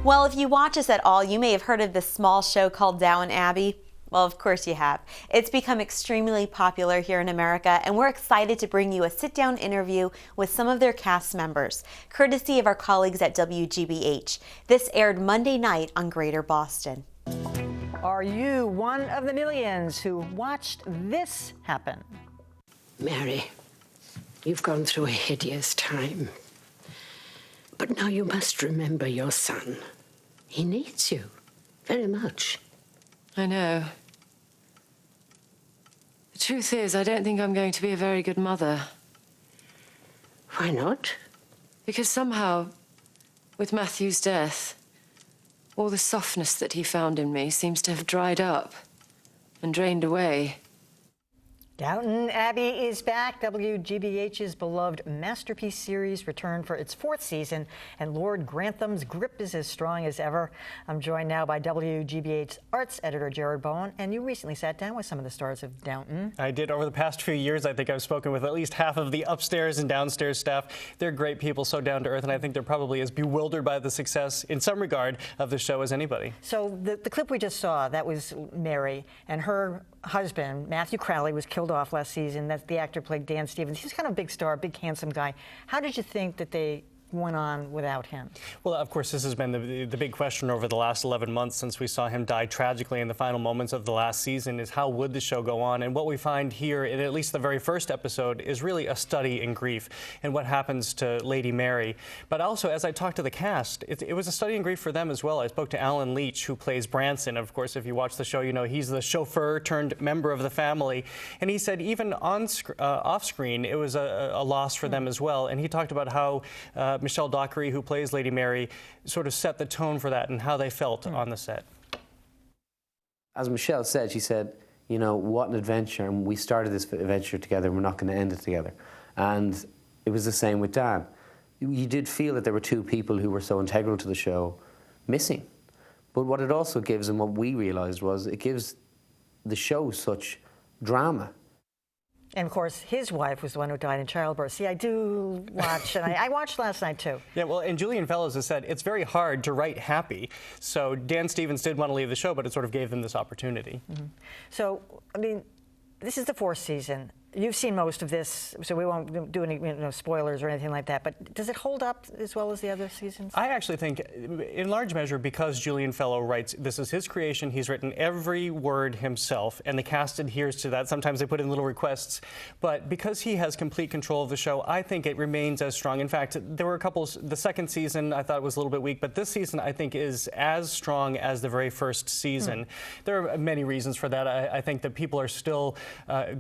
Well, if you watch us at all, you may have heard of this small show called Downton Abbey. Well, of course you have. It's become extremely popular here in America, and we're excited to bring you a sit-down interview with some of their cast members, courtesy of our colleagues at WGBH. This aired Monday night on Greater Boston. Are you one of the millions who watched this happen? Mary, you've gone through a hideous time. But now you must remember your son. He needs you very much. I know. The truth is, I don't think I'm going to be a very good mother. Why not? Because somehow, with Matthew's death, all the softness that he found in me seems to have dried up and drained away. Downton Abbey is back. WGBH's beloved masterpiece series returned for its 4th season, and Lord Grantham's grip is as strong as ever. I'm joined now by WGBH's arts editor, Bowen, and you recently sat down with some of the stars of Downton. I did. Over the past few years, I think I've spoken with at least half of the upstairs and downstairs staff. They're great people, so down to earth, and I think they're probably as bewildered by the success, in some regard, of the show as anybody. So the clip we just saw, that was Mary, and her husband, Matthew Crowley, was killed off last season. That's the actor played Dan Stevens. He's kind of a big star, big, handsome guy. How did you think that they went on without him? Well, of course, this has been the big question over the last 11 months since we saw him die tragically in the final moments of the last season is how would the show go on? And what we find here, in at least the very first episode, is really a study in grief and what happens to Lady Mary. But also, as I talked to the cast, it was a study in grief for them as well. I spoke to Alan Leech, who plays Branson. Of course, if you watch the show, you know he's the chauffeur turned member of the family. And he said even off screen, it was a loss for them as well. And he talked about how Michelle Dockery, who plays Lady Mary, sort of set the tone for that and how they felt on the set. As Michelle said, she said, you know, what an adventure, and we started this adventure together and we're not going to end it together. And it was the same with Dan. You did feel that there were two people who were so integral to the show missing. But what it also gives, and what we realised was, it gives the show such drama. And of course, his wife was the one who died in childbirth. See, I do watch, and I watched last night too. Yeah, well, and Julian Fellowes has said it's very hard to write happy. So Dan Stevens did want to leave the show, but it sort of gave them this opportunity. Mm-hmm. So, I mean, this is the 4th season. You've seen most of this, so we won't do any spoilers or anything like that, but does it hold up as well as the other seasons? I actually think, in large measure, because Julian Fellow writes, this is his creation, he's written every word himself, and the cast adheres to that. Sometimes they put in little requests, but because he has complete control of the show, I think it remains as strong. In fact, there were a couple, the second season I thought was a little bit weak, but this season I think is as strong as the very first season. There are many reasons for that. I think that people are still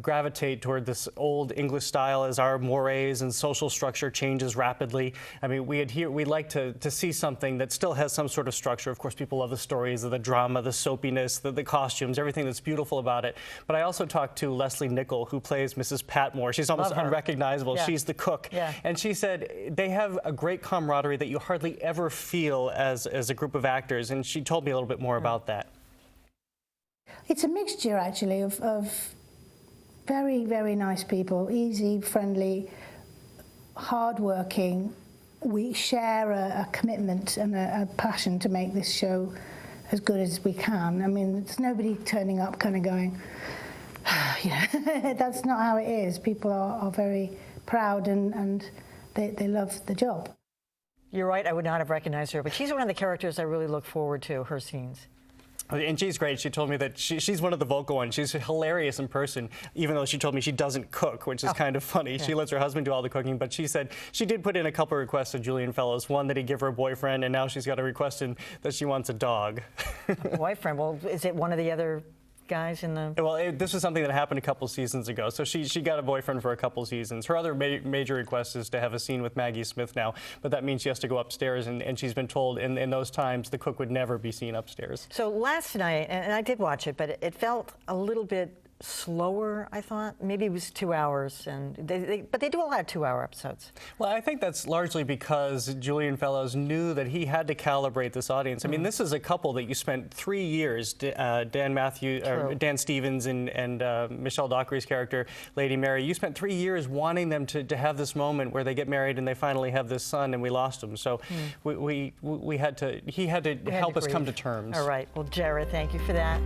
gravitate toward this old English style as our mores and social structure changes rapidly. I mean, we'd like to see something that still has some sort of structure. Of course, people love the stories, the drama, the soapiness, the costumes, everything that's beautiful about it. But I also talked to Lesley Nichol, who plays Mrs. Patmore. She's almost unrecognizable. Yeah. She's the cook. Yeah. And she said they have a great camaraderie that you hardly ever feel as a group of actors. And she told me a little bit more about that. It's a mixture, actually, of very, very nice people, easy, friendly, hard-working. We share a commitment and a passion to make this show as good as we can. I mean, there's nobody turning up kind of going, yeah, that's not how it is. People are very proud and they love the job. You're right, I would not have recognized her, but she's one of the characters I really look forward to, her scenes. And she's great. She told me that she's one of the vocal ones. She's hilarious in person, even though she told me she doesn't cook, which is kind of funny. Yeah. She lets her husband do all the cooking, but she said she did put in a couple of requests to Julian Fellowes. One, that he give her a boyfriend, and now she's got a request in that she wants a dog. A boyfriend? Well, is it one of the other guys in the... Well, this was something that happened a couple seasons ago, so she got a boyfriend for a couple seasons. Her other major request is to have a scene with Maggie Smith now, but that means she has to go upstairs, and she's been told in those times the cook would never be seen upstairs. So last night, and I did watch it, but it felt a little bit slower, I thought. Maybe it was 2 hours, and but they do a lot of 2-hour episodes. Well, I think that's largely because Julian Fellowes knew that he had to calibrate this audience. I mean, this is a couple that you spent 3 years, Dan Stevens and Michelle Dockery's character, Lady Mary. You spent 3 years wanting them to have this moment where they get married and they finally have this son, and we lost him. So he had to help us come to terms. All right. Well, Jared, thank you for that.